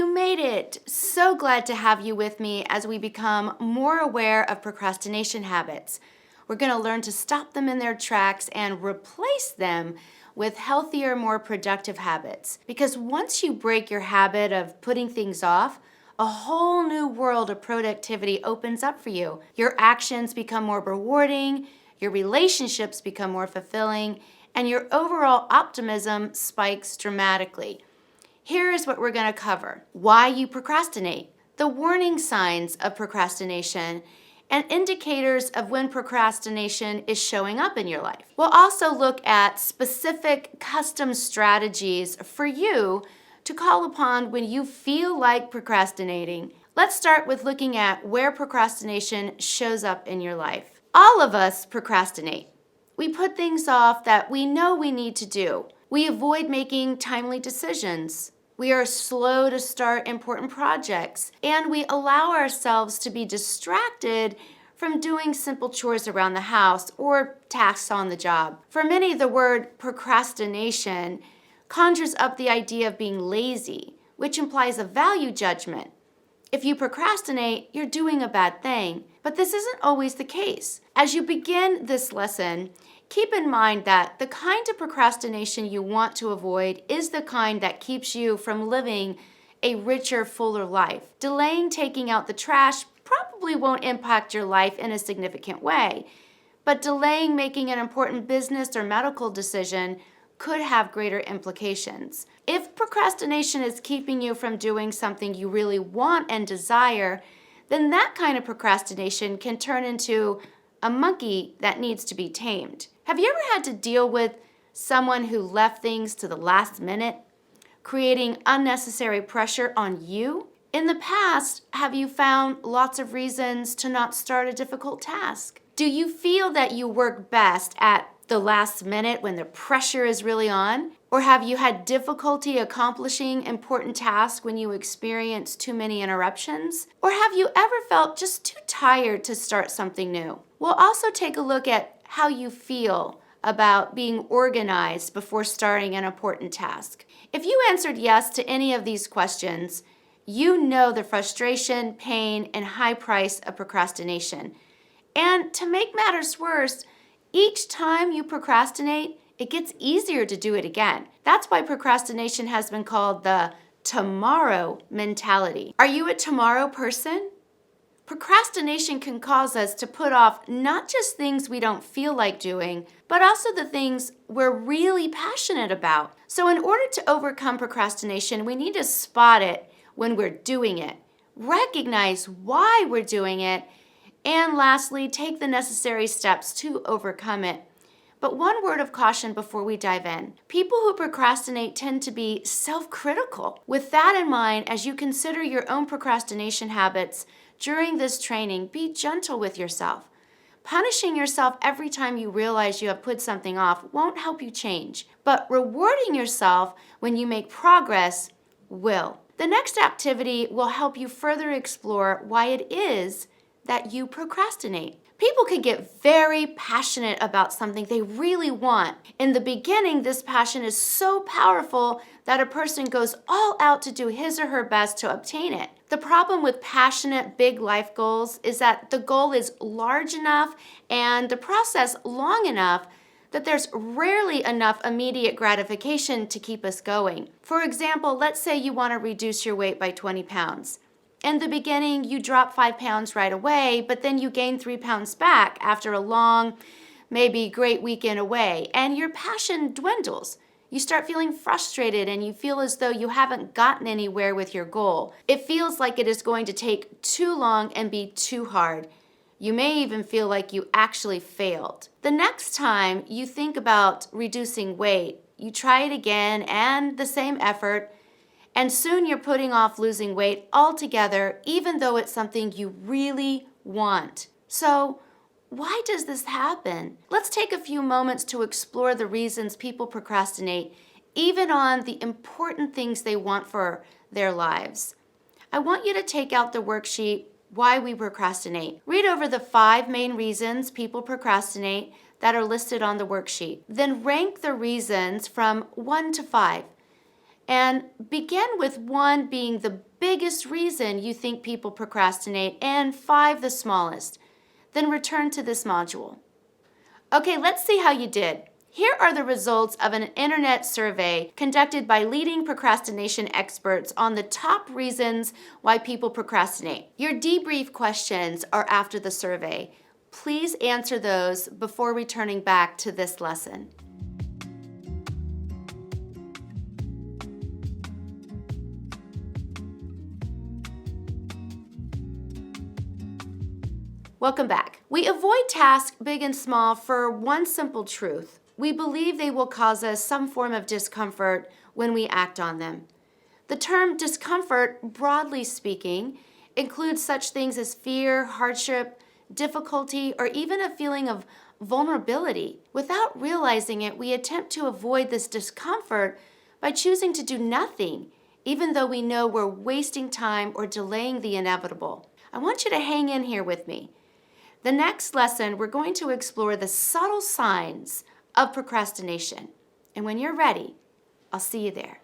You made it! So glad to have you with me as we become more aware of procrastination habits. We're going to learn to stop them in their tracks and replace them with healthier, more productive habits. Because once you break your habit of putting things off, a whole new world of productivity opens up for you. Your actions become more rewarding, your relationships become more fulfilling, and your overall optimism spikes dramatically. Here is what we're going to cover: why you procrastinate, the warning signs of procrastination, and indicators of when procrastination is showing up in your life. We'll also look at specific custom strategies for you to call upon when you feel like procrastinating. Let's start with looking at where procrastination shows up in your life. All of us procrastinate. We put things off that we know we need to do. We avoid making timely decisions. We are slow to start important projects, and we allow ourselves to be distracted from doing simple chores around the house or tasks on the job. For many, the word procrastination conjures up the idea of being lazy, which implies a value judgment. If you procrastinate, you're doing a bad thing. But this isn't always the case. As you begin this lesson, keep in mind that the kind of procrastination you want to avoid is the kind that keeps you from living a richer, fuller life. Delaying taking out the trash probably won't impact your life in a significant way, but delaying making an important business or medical decision could have greater implications. If procrastination is keeping you from doing something you really want and desire, then that kind of procrastination can turn into a monkey that needs to be tamed. Have you ever had to deal with someone who left things to the last minute, creating unnecessary pressure on you? In the past, have you found lots of reasons to not start a difficult task? Do you feel that you work best at the last minute when the pressure is really on? Or have you had difficulty accomplishing important tasks when you experience too many interruptions? Or have you ever felt just too tired to start something new? We'll also take a look at how you feel about being organized before starting an important task. If you answered yes to any of these questions, you know the frustration, pain, and high price of procrastination. And to make matters worse, each time you procrastinate, it gets easier to do it again. That's why procrastination has been called the tomorrow mentality. Are you a tomorrow person? Procrastination can cause us to put off not just things we don't feel like doing, but also the things we're really passionate about. So in order to overcome procrastination, we need to spot it when we're doing it, recognize why we're doing it, and lastly, take the necessary steps to overcome it. But one word of caution before we dive in. People who procrastinate tend to be self-critical. With that in mind, as you consider your own procrastination habits during this training, be gentle with yourself. Punishing yourself every time you realize you have put something off won't help you change, but rewarding yourself when you make progress will. The next activity will help you further explore why it is that you procrastinate. People can get very passionate about something they really want. In the beginning, this passion is so powerful that a person goes all out to do his or her best to obtain it. The problem with passionate, big life goals is that the goal is large enough and the process long enough that there's rarely enough immediate gratification to keep us going. For example, let's say you want to reduce your weight by 20 pounds. In the beginning, you drop 5 pounds right away, but then you gain 3 pounds back after a long, maybe great weekend away, and your passion dwindles. You start feeling frustrated and you feel as though you haven't gotten anywhere with your goal. It feels like it is going to take too long and be too hard. You may even feel like you actually failed. The next time you think about reducing weight, you try it again and the same effort, and soon you're putting off losing weight altogether, even though it's something you really want. So, why does this happen? Let's take a few moments to explore the reasons people procrastinate, even on the important things they want for their lives. I want you to take out the worksheet, Why We Procrastinate. Read over the 5 main reasons people procrastinate that are listed on the worksheet. Then rank the reasons from 1 to 5. And begin with 1 being the biggest reason you think people procrastinate and 5 the smallest. Then return to this module. Okay, let's see how you did. Here are the results of an internet survey conducted by leading procrastination experts on the top reasons why people procrastinate. Your debrief questions are after the survey. Please answer those before returning back to this lesson. Welcome back. We avoid tasks big and small for one simple truth. We believe they will cause us some form of discomfort when we act on them. The term discomfort, broadly speaking, includes such things as fear, hardship, difficulty, or even a feeling of vulnerability. Without realizing it, we attempt to avoid this discomfort by choosing to do nothing, even though we know we're wasting time or delaying the inevitable. I want you to hang in here with me. The next lesson, we're going to explore the subtle signs of procrastination. And when you're ready, I'll see you there.